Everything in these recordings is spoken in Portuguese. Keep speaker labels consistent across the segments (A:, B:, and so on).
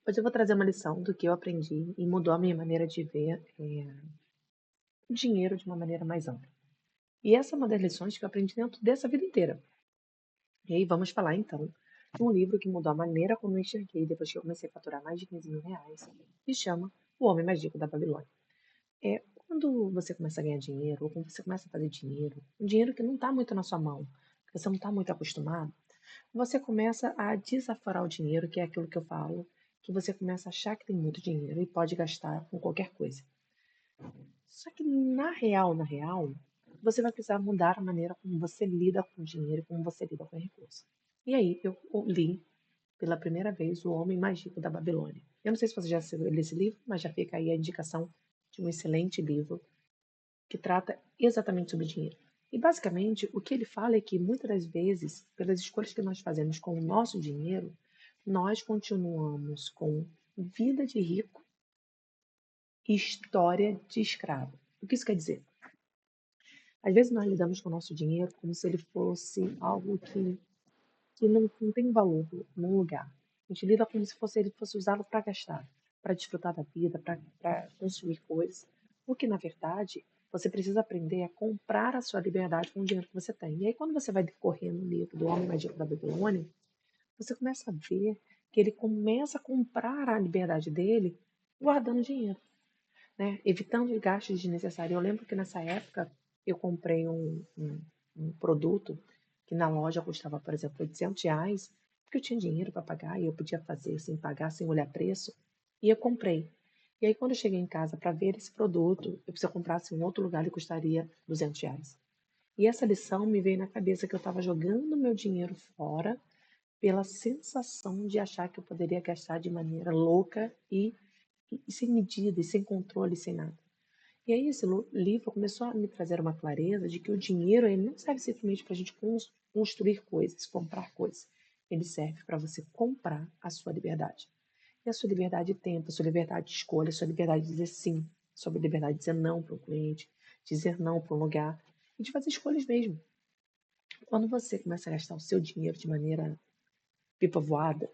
A: Hoje eu vou trazer uma lição do que eu aprendi e mudou a minha maneira de ver o dinheiro de uma maneira mais ampla. E essa é uma das lições que eu aprendi dentro dessa vida inteira. E aí vamos falar então de um livro que mudou a maneira como eu enxerguei depois que eu comecei a faturar mais de 15 mil reais, que chama O Homem Mais Rico da Babilônia. Quando você começa a ganhar dinheiro, ou quando você começa a fazer dinheiro, um dinheiro que não está muito na sua mão, que você não está muito acostumado, você começa a desaforar o dinheiro, que é aquilo que eu falo, que você começa a achar que tem muito dinheiro e pode gastar com qualquer coisa. Só que na real, você vai precisar mudar a maneira como você lida com o dinheiro e como você lida com o recurso. E aí eu li pela primeira vez O Homem Mais Rico da Babilônia. Eu não sei se você já leu esse livro, mas já fica aí a indicação de um excelente livro que trata exatamente sobre dinheiro. E basicamente o que ele fala é que muitas das vezes, pelas escolhas que nós fazemos com o nosso dinheiro, nós continuamos com vida de rico e história de escravo. O que isso quer dizer? Às vezes nós lidamos com o nosso dinheiro como se ele fosse algo que não tem valor num lugar. A gente lida como se ele fosse usado para gastar, para desfrutar da vida, para consumir coisas. O que, na verdade, você precisa aprender a comprar a sua liberdade com o dinheiro que você tem. E aí, quando você vai decorrer no livro do Homem Mais Rico da Babilônia, você começa a ver que ele começa a comprar a liberdade dele guardando dinheiro, né? Evitando gastos desnecessários. Eu lembro que nessa época eu comprei um produto que na loja custava, por exemplo, R$ 800, porque eu tinha dinheiro para pagar e eu podia fazer sem pagar, sem olhar preço, e eu comprei. E aí, quando eu cheguei em casa para ver esse produto, se eu comprasse em outro lugar, ele custaria R$ 200. E essa lição me veio na cabeça que eu estava jogando meu dinheiro fora pela sensação de achar que eu poderia gastar de maneira louca e sem medida, e sem controle, sem nada. E aí esse livro começou a me trazer uma clareza de que o dinheiro ele não serve simplesmente para a gente construir coisas, comprar coisas. Ele serve para você comprar a sua liberdade. E a sua liberdade de tempo, a sua liberdade de escolha, a sua liberdade de dizer sim, a sua liberdade de dizer não para um cliente, dizer não para um lugar e de fazer escolhas mesmo. Quando você começa a gastar o seu dinheiro de maneira pipa voada,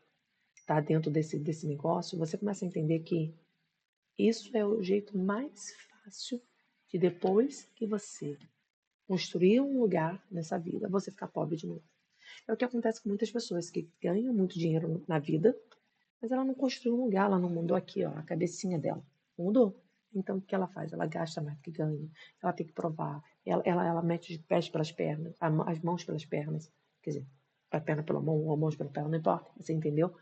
A: tá dentro desse negócio, você começa a entender que isso é o jeito mais fácil de depois que você construir um lugar nessa vida, você ficar pobre de novo. É o que acontece com muitas pessoas que ganham muito dinheiro na vida, mas ela não construiu um lugar, ela não mudou aqui, ó, a cabecinha dela. Não mudou. Então o que ela faz? Ela gasta mais do que ganha, ela tem que provar, ela mete os pés pelas pernas, as mãos pelas pernas, quer dizer, a perna pela mão ou a mão pela perna, não importa, você entendeu?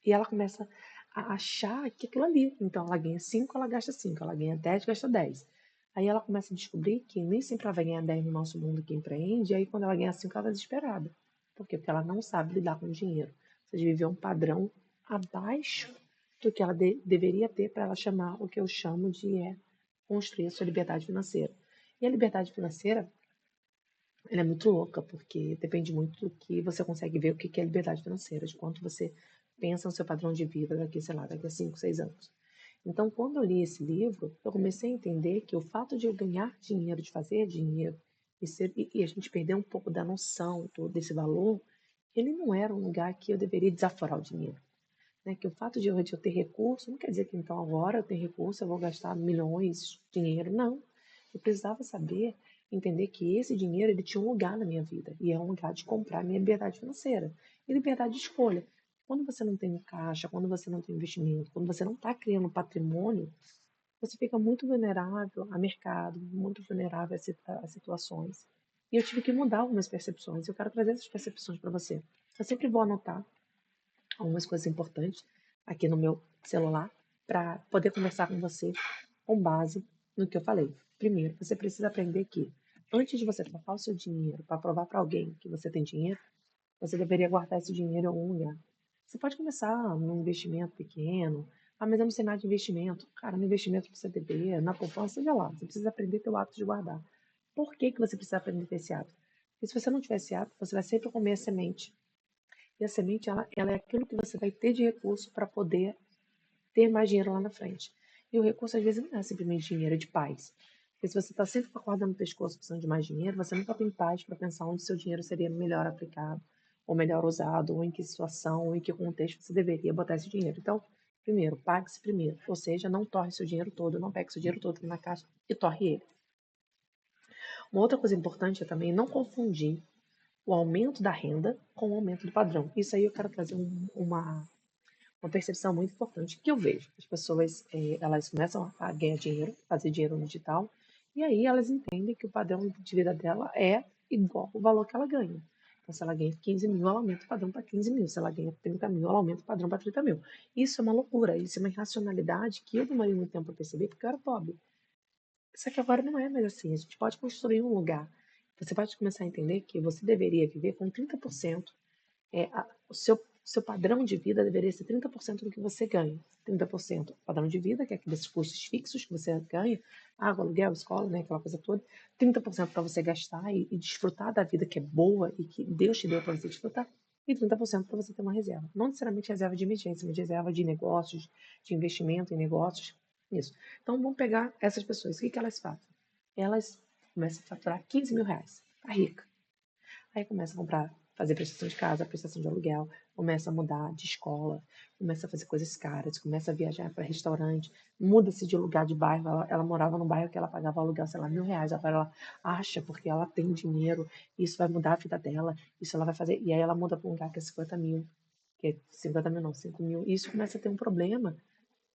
A: E ela começa a achar que aquilo ali. Então, ela ganha 5, ela gasta 5. Ela ganha 10, gasta 10. Aí ela começa a descobrir que nem sempre ela vai ganhar 10 no nosso mundo que empreende. E aí, quando ela ganha 5, ela está desesperada. Por quê? Porque ela não sabe lidar com o dinheiro. Ou seja, viver um padrão abaixo do que ela deveria ter para ela chamar o que eu chamo de construir a sua liberdade financeira. E a liberdade financeira, ela é muito louca, porque depende muito do que você consegue ver o que é liberdade financeira, de quanto você pensa no seu padrão de vida daqui, sei lá, daqui a 5, 6 anos. Então, quando eu li esse livro, eu comecei a entender que o fato de eu ganhar dinheiro, de fazer dinheiro, e a gente perder um pouco da noção desse valor, ele não era um lugar que eu deveria desaforar o dinheiro. Né? Que o fato de eu ter recurso não quer dizer que então agora eu tenho recurso, eu vou gastar milhões de dinheiro. Não. Eu precisava saber, entender que esse dinheiro ele tinha um lugar na minha vida. E é um lugar de comprar minha liberdade financeira. E liberdade de escolha. Quando você não tem um caixa, quando você não tem investimento, quando você não está criando patrimônio, você fica muito vulnerável a mercado, muito vulnerável a situações. E eu tive que mudar algumas percepções. Eu quero trazer essas percepções para você. Eu sempre vou anotar algumas coisas importantes aqui no meu celular para poder conversar com você com base no que eu falei. Primeiro, você precisa aprender que antes de você trocar o seu dinheiro para provar para alguém que você tem dinheiro, você deveria guardar esse dinheiro em algum lugar. Você pode começar num investimento pequeno. Ah, mas eu não sei nada de investimento. Cara, no investimento no CDB, na poupança, seja lá. Você precisa aprender a ter o hábito de guardar. Por que, que você precisa aprender a ter esse hábito? Porque se você não tiver esse hábito, você vai sempre comer a semente. E a semente, ela é aquilo que você vai ter de recurso para poder ter mais dinheiro lá na frente. E o recurso, às vezes, não é simplesmente dinheiro, é de paz. Porque se você está sempre com a corda no pescoço precisando de mais dinheiro, você nunca tem paz para pensar onde seu dinheiro seria melhor aplicado, ou melhor usado, ou em que situação, ou em que contexto você deveria botar esse dinheiro. Então, Primeiro, pague-se primeiro. Ou seja, não torre seu dinheiro todo, não pegue seu dinheiro todo na caixa e torre ele. Uma outra coisa importante é também não confundir o aumento da renda com o aumento do padrão. Isso aí eu quero trazer uma percepção muito importante que eu vejo. As pessoas, elas começam a ganhar dinheiro, fazer dinheiro no digital, e aí elas entendem que o padrão de vida dela é igual ao valor que ela ganha. Então, se ela ganha 15 mil, ela aumenta o padrão para 15 mil. Se ela ganha 30 mil, ela aumenta o padrão para 30 mil. Isso é uma loucura, isso é uma irracionalidade que eu demorei muito tempo para perceber porque eu era pobre. Só que agora não é mais assim. A gente pode construir um lugar. Você pode começar a entender que você deveria viver com 30%. O seu padrão de vida deveria ser 30% do que você ganha. 30% padrão de vida, que é aqueles custos fixos que você ganha, água, aluguel, escola, né, aquela coisa toda. 30% para você gastar e desfrutar da vida que é boa e que Deus te deu para você desfrutar. E 30% para você ter uma reserva. Não necessariamente reserva de emergência, mas reserva de negócios, de investimento em negócios. Isso. Então vamos pegar essas pessoas. O que elas fazem? Elas começam a faturar 15 mil reais. Tá rica. Aí começa a comprar, fazer prestação de casa, prestação de aluguel, começa a mudar de escola, começa a fazer coisas caras, começa a viajar para restaurante, muda-se de lugar de bairro. Ela morava num bairro que ela pagava aluguel, sei lá, R$ 1.000. Agora ela acha, porque ela tem dinheiro, isso vai mudar a vida dela, isso ela vai fazer. E aí ela muda para um lugar que é 50 mil, que é 50 mil não, 5 mil. E isso começa a ter um problema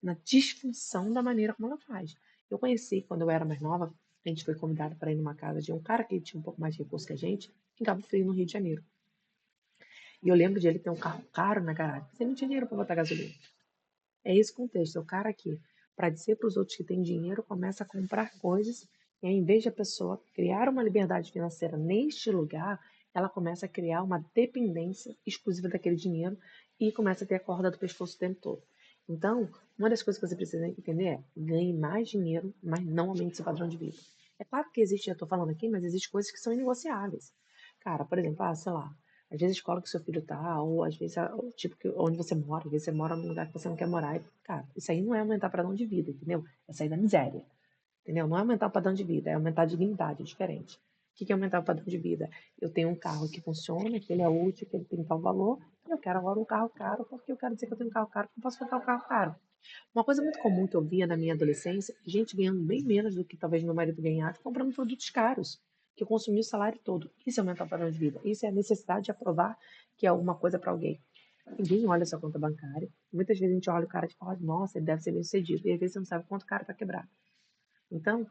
A: na disfunção da maneira como ela faz. Eu conheci, quando eu era mais nova, a gente foi convidado para ir numa casa de um cara que tinha um pouco mais de recurso que a gente, em Cabo Frio, no Rio de Janeiro. E eu lembro de ele ter um carro caro na garagem. Você não tinha dinheiro para botar gasolina. É esse o contexto. É o cara que, para dizer para os outros que tem dinheiro, começa a comprar coisas e, ao invés de a pessoa criar uma liberdade financeira neste lugar, ela começa a criar uma dependência exclusiva daquele dinheiro e começa a ter a corda do pescoço o tempo todo. Então, uma das coisas que você precisa entender é ganhe mais dinheiro, mas não aumente seu padrão de vida. É claro que existe, eu estou falando aqui, mas existem coisas que são inegociáveis. Cara, por exemplo, sei lá, às vezes a escola que seu filho tá, ou às vezes o tipo onde você mora, às vezes você mora num lugar que você não quer morar. E, cara, isso aí não é aumentar o padrão de vida, entendeu? É sair da miséria, entendeu? Não é aumentar o padrão de vida, é aumentar a dignidade, é diferente. O que é aumentar o padrão de vida? Eu tenho um carro que funciona, que ele é útil, que ele tem tal valor, e eu quero agora um carro caro, porque eu quero dizer que eu tenho um carro caro, que eu posso comprar um carro caro. Uma coisa muito comum que eu via na minha adolescência, gente ganhando bem menos do que talvez meu marido ganhava, comprando produtos caros, que consumiu o salário todo. Isso é aumentar o padrão de vida. Isso é a necessidade de aprovar que é alguma coisa para alguém. Ninguém olha sua conta bancária. Muitas vezes a gente olha o cara e fala, nossa, ele deve ser bem sucedido. E às vezes você não sabe quanto o cara está quebrado. Então,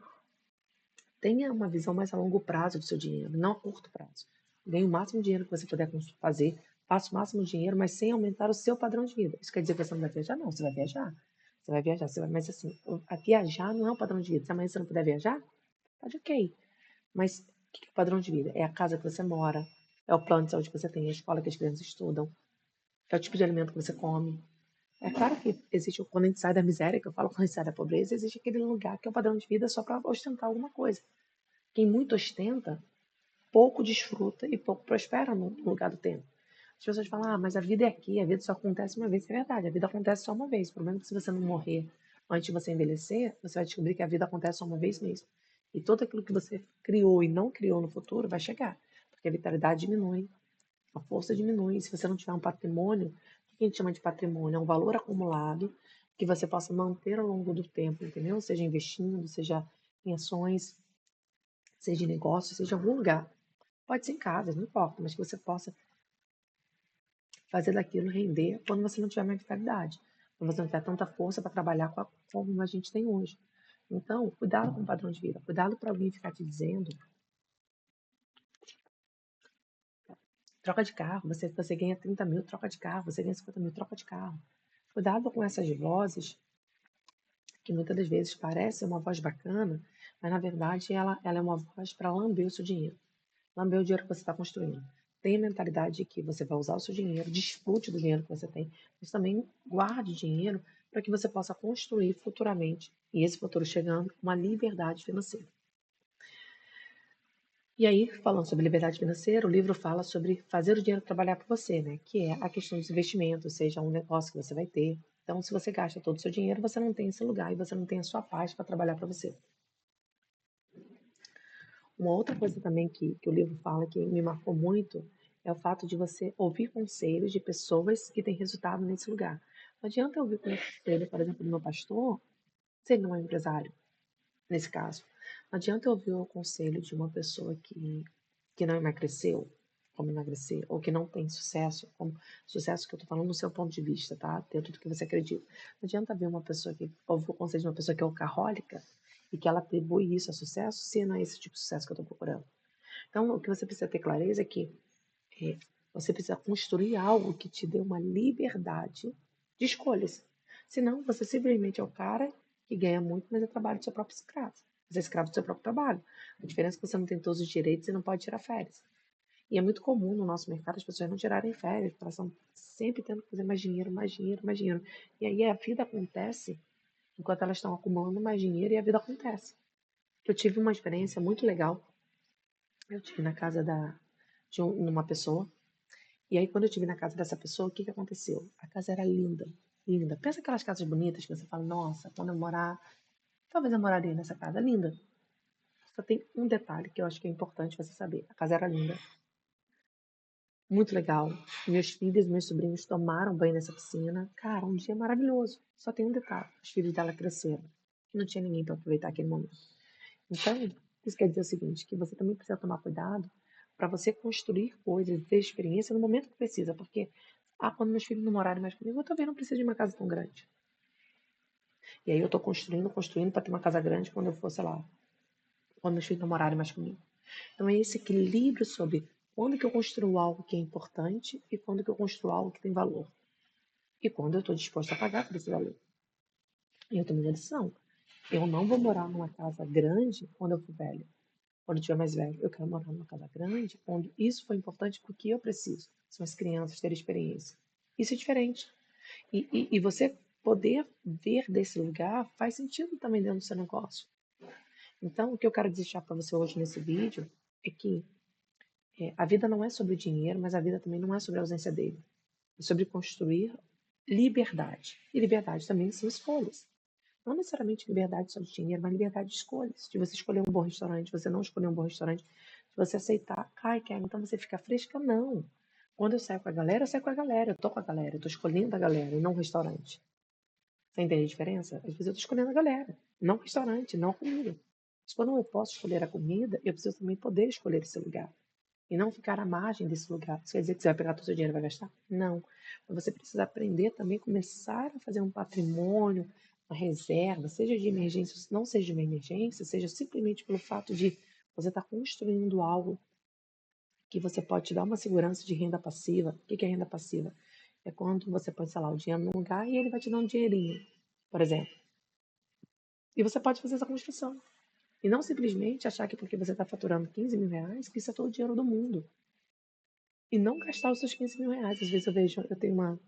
A: tenha uma visão mais a longo prazo do seu dinheiro, não a curto prazo. Ganhe o máximo de dinheiro que você puder fazer, faça o máximo de dinheiro, mas sem aumentar o seu padrão de vida. Isso quer dizer que você não vai viajar? Não, você vai viajar. Você vai viajar, mas assim, a viajar não é o padrão de vida. Se amanhã você não puder viajar, tá de ok. Mas o que é o padrão de vida? É a casa que você mora, é o plano de saúde que você tem, é a escola que as crianças estudam, é o tipo de alimento que você come. É claro que existe, quando a gente sai da miséria, que eu falo quando a gente sai da pobreza, existe aquele lugar que é o padrão de vida só para ostentar alguma coisa. Quem muito ostenta, pouco desfruta e pouco prospera no lugar do tempo. As pessoas falam, mas a vida é aqui, a vida só acontece uma vez. Isso é verdade, a vida acontece só uma vez. O problema é que se você não morrer antes de você envelhecer, você vai descobrir que a vida acontece só uma vez mesmo. E tudo aquilo que você criou e não criou no futuro vai chegar. Porque a vitalidade diminui, a força diminui. Se você não tiver um patrimônio, o que a gente chama de patrimônio? É um valor acumulado que você possa manter ao longo do tempo, entendeu? Seja investindo, seja em ações, seja em negócio, seja em algum lugar. Pode ser em casa, não importa, mas que você possa fazer daquilo render quando você não tiver mais vitalidade, quando você não tiver tanta força para trabalhar com a forma que a gente tem hoje. Então, cuidado com o padrão de vida, cuidado para alguém ficar te dizendo, troca de carro, você ganha 30 mil, troca de carro, você ganha 50 mil, troca de carro. Cuidado com essas vozes que muitas das vezes parece uma voz bacana, mas na verdade ela é uma voz para lamber o seu dinheiro. Lamber o dinheiro que você está construindo. Tenha a mentalidade de que você vai usar o seu dinheiro, desfrute do dinheiro que você tem, mas também guarde dinheiro para que você possa construir futuramente, e esse futuro chegando, uma liberdade financeira. E aí, falando sobre liberdade financeira, o livro fala sobre fazer o dinheiro trabalhar para você, né? Que é a questão dos investimentos, seja um negócio que você vai ter. Então, se você gasta todo o seu dinheiro, você não tem esse lugar e você não tem a sua paz para trabalhar para você. Uma outra coisa também que o livro fala que me marcou muito é o fato de você ouvir conselhos de pessoas que têm resultado nesse lugar. Não adianta eu ouvir o conselho, por exemplo, do meu pastor, se ele não é empresário, nesse caso. Não adianta eu ouvir o conselho de uma pessoa que não emagreceu, como emagrecer, ou que não tem sucesso, como sucesso que eu tô falando no seu ponto de vista, tá? Dentro do que você acredita. Não adianta ver uma pessoa que ouve o conselho de uma pessoa que é alcoólica e que ela atribui isso a sucesso, se não é esse tipo de sucesso que eu tô procurando. Então, o que você precisa ter clareza é que é, você precisa construir algo que te dê uma liberdade de escolhas. Senão, você simplesmente é o cara que ganha muito, mas é trabalho do seu próprio escravo. Você é escravo do seu próprio trabalho. A diferença é que você não tem todos os direitos e não pode tirar férias. E é muito comum no nosso mercado as pessoas não tirarem férias, porque elas estão sempre tendo que fazer mais dinheiro, mais dinheiro, mais dinheiro. E aí a vida acontece enquanto elas estão acumulando mais dinheiro e a vida acontece. Eu tive uma experiência muito legal. Eu tive na casa de uma pessoa. E aí, quando eu estive na casa dessa pessoa, o que que aconteceu? A casa era linda, linda. Pensa aquelas casas bonitas que você fala, nossa, quando eu morar, talvez eu moraria nessa casa linda. Só tem um detalhe que eu acho que é importante você saber. A casa era linda, muito legal. Meus filhos, meus sobrinhos tomaram banho nessa piscina. Cara, um dia maravilhoso. Só tem um detalhe: os filhos dela cresceram. E não tinha ninguém para aproveitar aquele momento. Então, isso quer dizer o seguinte, que você também precisa tomar cuidado para você construir coisas, ter experiência no momento que precisa, porque quando meus filhos não morarem mais comigo, eu também não preciso de uma casa tão grande. E aí eu tô construindo para ter uma casa grande quando eu for, sei lá, quando meus filhos não morarem mais comigo. Então é esse equilíbrio sobre quando que eu construo algo que é importante e quando que eu construo algo que tem valor. E quando eu estou disposto a pagar por esse valor. E eu tomei uma decisão. Eu não vou morar numa casa grande quando eu for velho. Quando eu estiver mais velho, eu quero morar numa casa grande, onde isso foi importante porque eu preciso. São as crianças terem experiência. Isso é diferente. E você poder ver desse lugar faz sentido também dentro do seu negócio. Então, o que eu quero deixar para você hoje nesse vídeo é que a vida não é sobre dinheiro, mas a vida também não é sobre a ausência dele. É sobre construir liberdade. E liberdade também são escolhas. Não necessariamente liberdade só de dinheiro, mas liberdade de escolhas. De você escolher um bom restaurante, você não escolher um bom restaurante, de você aceitar, ai, Karen, então você fica fresca? Não. Quando eu saio com a galera, eu saio com a galera, eu tô com a galera, eu tô escolhendo a galera e não o restaurante. Você entende a diferença? Às vezes eu tô escolhendo a galera, não o restaurante, não a comida. Mas quando eu posso escolher a comida, eu preciso também poder escolher esse lugar. E não ficar à margem desse lugar. Isso quer dizer que você vai pegar todo o seu dinheiro e vai gastar? Não. Mas você precisa aprender também, começar a fazer um patrimônio, uma reserva, seja de emergência, não seja de uma emergência, seja simplesmente pelo fato de você estar construindo algo que você pode te dar uma segurança de renda passiva. O que é renda passiva? É quando você põe, sei lá, o dinheiro num lugar e ele vai te dar um dinheirinho, por exemplo. E você pode fazer essa construção. E não simplesmente achar que porque você está faturando 15 mil reais, que isso é todo o dinheiro do mundo. E não gastar os seus 15 mil reais. Às vezes eu vejo, eu tenho uma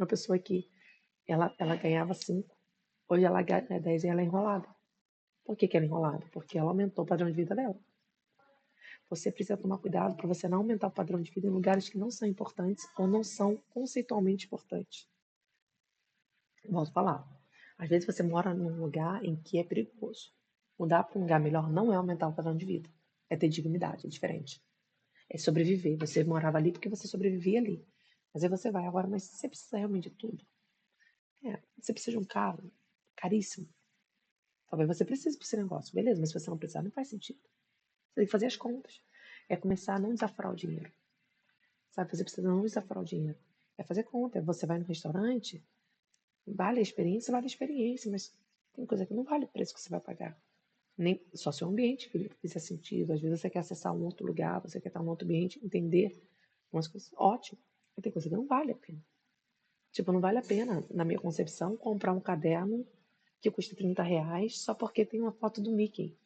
A: pessoa que ela ganhava 5, hoje ela ganha 10 e ela é enrolada. Por que ela é enrolada? Porque ela aumentou o padrão de vida dela. Você precisa tomar cuidado para você não aumentar o padrão de vida em lugares que não são importantes ou não são conceitualmente importantes. Volto a falar. Às vezes você mora num lugar em que é perigoso. Mudar para um lugar melhor não é aumentar o padrão de vida. É ter dignidade, é diferente. É sobreviver. Você morava ali porque você sobrevivia ali. Mas aí você vai agora, mas você precisa realmente de tudo. Você precisa de um carro caríssimo. Talvez você precise para esse negócio, beleza, mas se você não precisar, não faz sentido. Você tem que fazer as contas. É começar a não desaforar o dinheiro. Sabe, você precisa não desaforar o dinheiro. É fazer conta. Você vai no restaurante, vale a experiência, mas tem coisa que não vale o preço que você vai pagar. Nem só se o ambiente fizer sentido. Às vezes você quer acessar um outro lugar, você quer estar num outro ambiente, entender umas coisas. Ótimo. Mas tem coisa que não vale a pena. Tipo, não vale a pena, na minha concepção, comprar um caderno que custa 30 reais só porque tem uma foto do Mickey.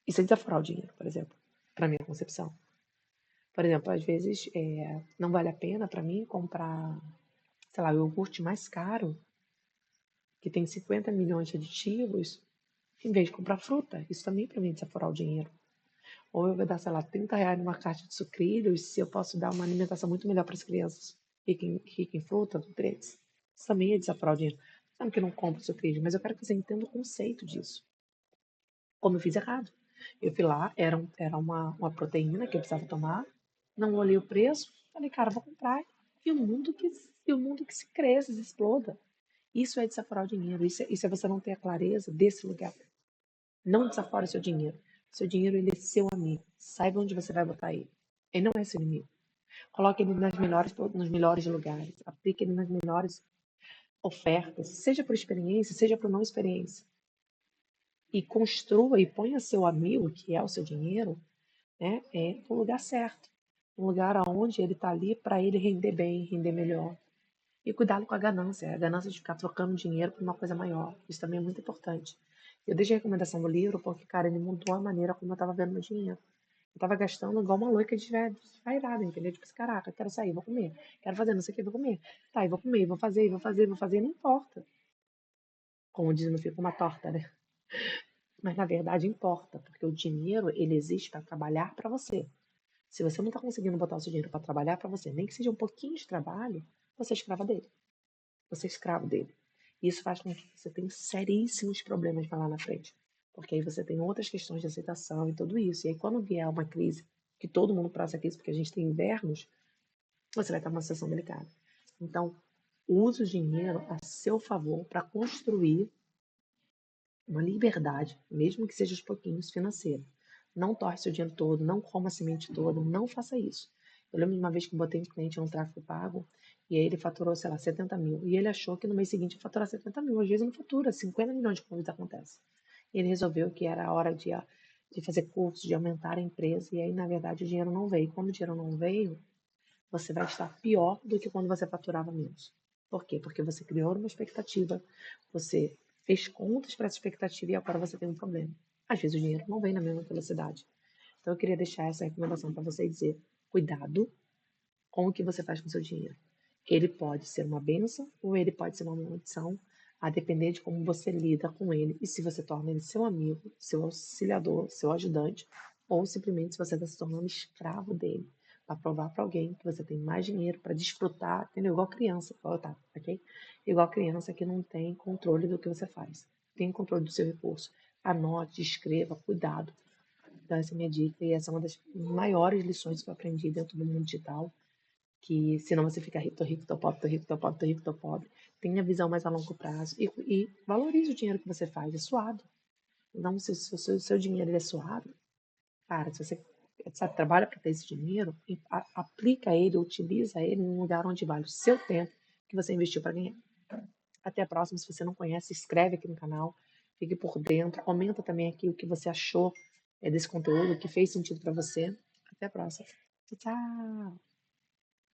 A: Isso é desaforar o dinheiro, por exemplo, para minha concepção. Por exemplo, às vezes não vale a pena para mim comprar, sei lá, o iogurte mais caro, que tem 50 milhões de aditivos, em vez de comprar fruta. Isso também para mim é desaforar o dinheiro. Ou eu vou dar, sei lá, 30 reais numa caixa de sucrilhos se eu posso dar uma alimentação muito melhor para as crianças, rica em fruta, nutrientes. Isso também é desaforar o dinheiro. Sabe que eu não compro sucrilhos, mas eu quero que você entenda o conceito disso. Como eu fiz errado. Eu fui lá, era uma proteína que eu precisava tomar, não olhei o preço, falei, cara, vou comprar. E o mundo que se cresça, se exploda. Isso é desaforar o dinheiro, isso é você não ter a clareza desse lugar. Não desafora o seu dinheiro. Seu dinheiro, ele é seu amigo. Saiba onde você vai botar ele. Ele não é seu inimigo. Coloque ele nos melhores lugares. Aplique ele nas melhores ofertas, seja por experiência, seja por não experiência. E construa e ponha seu amigo, que é o seu dinheiro, né, no lugar certo. Um lugar onde ele está ali para ele render bem, render melhor. E cuidado com a ganância de ficar trocando dinheiro por uma coisa maior. Isso também é muito importante. Eu deixei a recomendação do livro porque, cara, ele mudou a maneira como eu estava vendo meu dinheiro. Eu estava gastando igual uma louca desvairada, entendeu? Tipo assim, caraca, quero sair, vou comer. Quero fazer não sei o que, vou comer. Tá, e vou comer, vou fazer, vou fazer, vou fazer, não importa. Como diz no filme, uma torta, né? Mas na verdade importa, porque o dinheiro, ele existe para trabalhar para você. Se você não está conseguindo botar o seu dinheiro para trabalhar para você, nem que seja um pouquinho de trabalho, você é escrava dele. Você é escravo dele. E isso faz com que você tenha seríssimos problemas lá na frente. Porque aí você tem outras questões de aceitação e tudo isso. E aí quando vier uma crise, que todo mundo passa crise porque a gente tem invernos, você vai estar numa situação delicada. Então, use o dinheiro a seu favor para construir uma liberdade, mesmo que seja aos pouquinhos, financeira. Não torre seu dinheiro todo, não coma a semente toda, não faça isso. Eu lembro de uma vez que eu botei um cliente no tráfego pago e aí ele faturou, sei lá, 70 mil. E ele achou que no mês seguinte ia faturar 70 mil. Às vezes não fatura, 50 milhões quando isso acontece. E ele resolveu que era a hora de fazer cursos, de aumentar a empresa. E aí, na verdade, o dinheiro não veio. Quando o dinheiro não veio, você vai estar pior do que quando você faturava menos. Por quê? Porque você criou uma expectativa, você fez contas para essa expectativa e agora você tem um problema. Às vezes o dinheiro não vem na mesma velocidade. Então eu queria deixar essa recomendação para você dizer: cuidado com o que você faz com o seu dinheiro. Ele pode ser uma bênção ou ele pode ser uma maldição, a depender de como você lida com ele e se você torna ele seu amigo, seu auxiliador, seu ajudante, ou simplesmente se você está se tornando escravo dele, para provar para alguém que você tem mais dinheiro para desfrutar, entendeu? Igual criança, tá, ok? Igual criança que não tem controle do que você faz, tem controle do seu recurso. Anote, escreva, cuidado. Então, essa é a minha dica e essa é uma das maiores lições que eu aprendi dentro do mundo digital, que senão você fica rico, tô rico, tô pobre, tô rico, tô pobre, tô rico, tô pobre. Tenha visão mais a longo prazo e valorize o dinheiro que você faz, é suado. Então, se o seu dinheiro ele é suado, cara, se você sabe, trabalha para ter esse dinheiro, aplica ele, utiliza ele num lugar onde vale o seu tempo que você investiu para ganhar. Até a próxima. Se você não conhece, inscreve aqui no canal, fique por dentro, comenta também aqui o que você achou desse conteúdo, o que fez sentido para você. Até a próxima. Tchau, tchau!